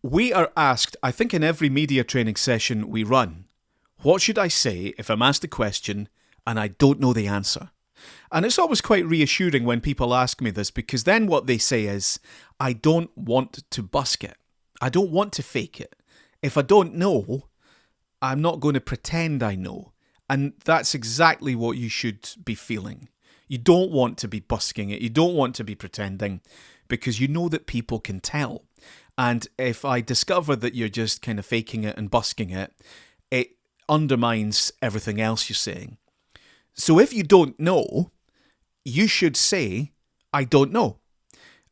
We are asked, I think in every media training session we run, what should I say if I'm asked a question and I don't know the answer? And it's always quite reassuring when people ask me this, because then what they say is, I don't want to busk it. I don't want to fake it. If I don't know, I'm not going to pretend I know. And that's exactly what you should be feeling. You don't want to be busking it. You don't want to be pretending, because you know that people can tell. And if I discover that you're just kind of faking it and busking it, it undermines everything else you're saying. So if you don't know, you should say, I don't know.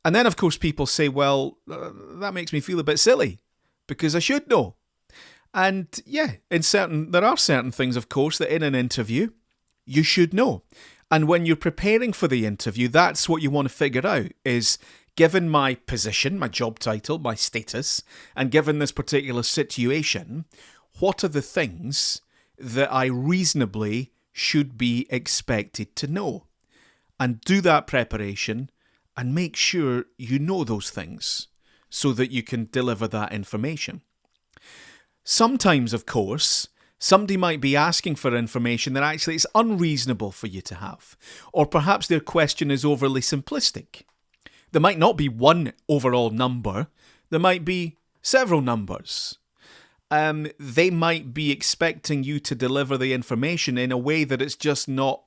And then, of course, people say, well, that makes me feel a bit silly because I should know. And yeah, there are certain things, of course, that in an interview, you should know. And when you're preparing for the interview, that's what you want to figure out is, given my position, my job title, my status, and given this particular situation, what are the things that I reasonably should be expected to know? And do that preparation and make sure you know those things so that you can deliver that information. Sometimes, of course, somebody might be asking for information that actually is unreasonable for you to have. Or perhaps their question is overly simplistic. There might not be one overall number. There might be several numbers. They might be expecting you to deliver the information in a way that it's not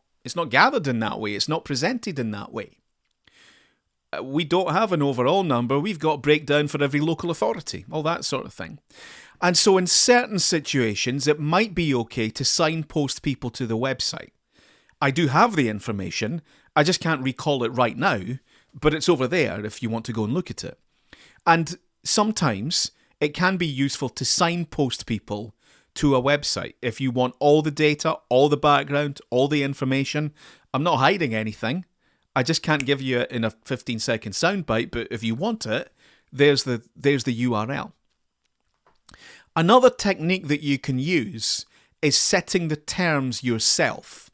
gathered in that way. It's not presented in that way. We don't have an overall number. We've got breakdown for every local authority, all that sort of thing. And so in certain situations, it might be okay to signpost people to the website. I do have the information. I just can't recall it right now, but it's over there if you want to go and look at it. And sometimes it can be useful to signpost people to a website. If you want all the data, all the background, all the information, I'm not hiding anything. I just can't give you it in a 15-second soundbite, but if you want it, there's the URL. Another technique that you can use is setting the terms yourself.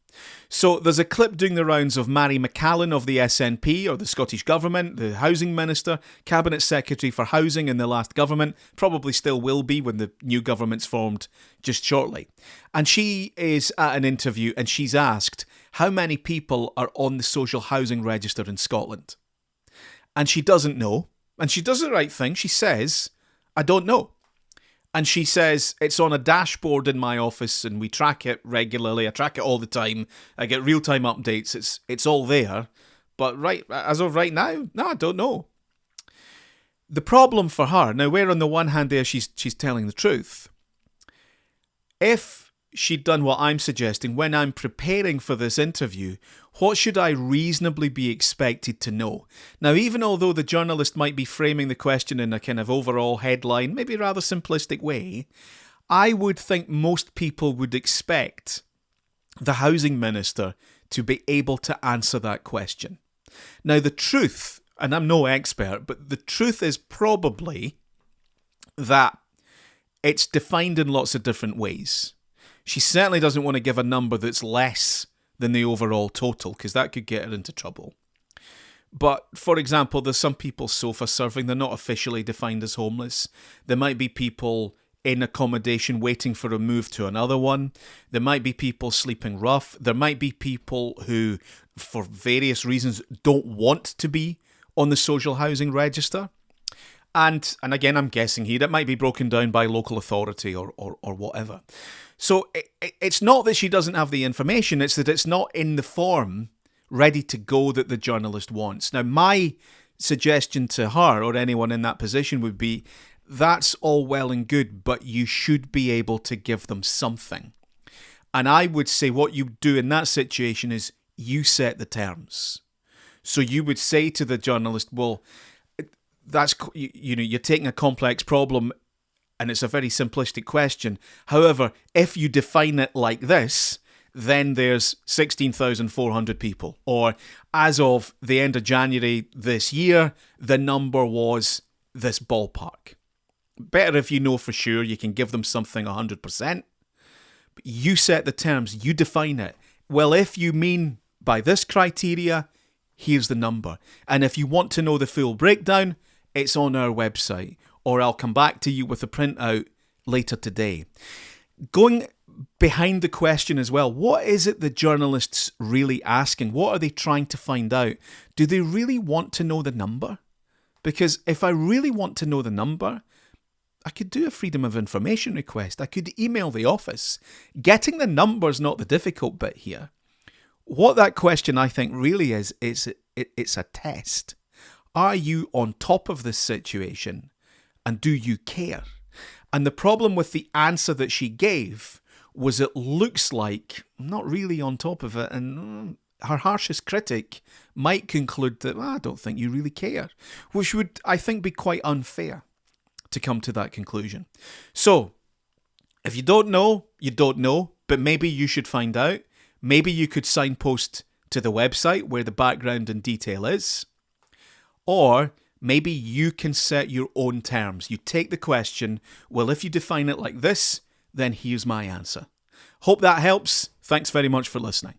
So there's a clip doing the rounds of Mary McCallan of the SNP, or the Scottish Government, the Housing Minister, Cabinet Secretary for Housing in the last government, probably still will be when the new government's formed just shortly. And she is at an interview and she's asked how many people are on the social housing register in Scotland. And she doesn't know. And she does the right thing. She says, I don't know. And she says, it's on a dashboard in my office and we track it regularly. I track it all the time. I get real-time updates. It's all there. But as of right now, no, I don't know. The problem for her, now where on the one hand there she's telling the truth. If she'd done what I'm suggesting, when I'm preparing for this interview, what should I reasonably be expected to know? Now, even although the journalist might be framing the question in a kind of overall headline, maybe rather simplistic way, I would think most people would expect the housing minister to be able to answer that question. Now, the truth, and I'm no expert, but the truth is probably that it's defined in lots of different ways. She certainly doesn't want to give a number that's less than the overall total, because that could get her into trouble. But, for example, there's some people sofa surfing. They're not officially defined as homeless. There might be people in accommodation waiting for a move to another one. There might be people sleeping rough. There might be people who, for various reasons, don't want to be on the social housing register. And again, I'm guessing here, it might be broken down by local authority or whatever. So it's not that she doesn't have the information, it's that it's not in the form ready to go that the journalist wants. Now, my suggestion to her or anyone in that position would be, that's all well and good, but you should be able to give them something. And I would say what you do in that situation is you set the terms. So you would say to the journalist, well, you're taking a complex problem and it's a very simplistic question. However, if you define it like this, then there's 16,400 people. Or as of the end of January this year, the number was this ballpark. Better if you know for sure, you can give them something 100%. But you set the terms, you define it. Well, if you mean by this criteria, here's the number. And if you want to know the full breakdown, it's on our website. or I'll come back to you with a printout later today. Going behind the question as well, what is it the journalists really asking? What are they trying to find out? Do they really want to know the number? Because if I really want to know the number, I could do a Freedom of Information request. I could email the office. Getting the number's not the difficult bit here. What that question I think really is it's a test. Are you on top of this situation? And do you care? And the problem with the answer that she gave was it looks like I'm not really on top of it, and her harshest critic might conclude that, I don't think you really care, which would, I think, be quite unfair to come to that conclusion. So, if you don't know, you don't know, but maybe you should find out. Maybe you could signpost to the website where the background and detail is. Or maybe you can set your own terms. You take the question, well, if you define it like this, then here's my answer. Hope that helps. Thanks very much for listening.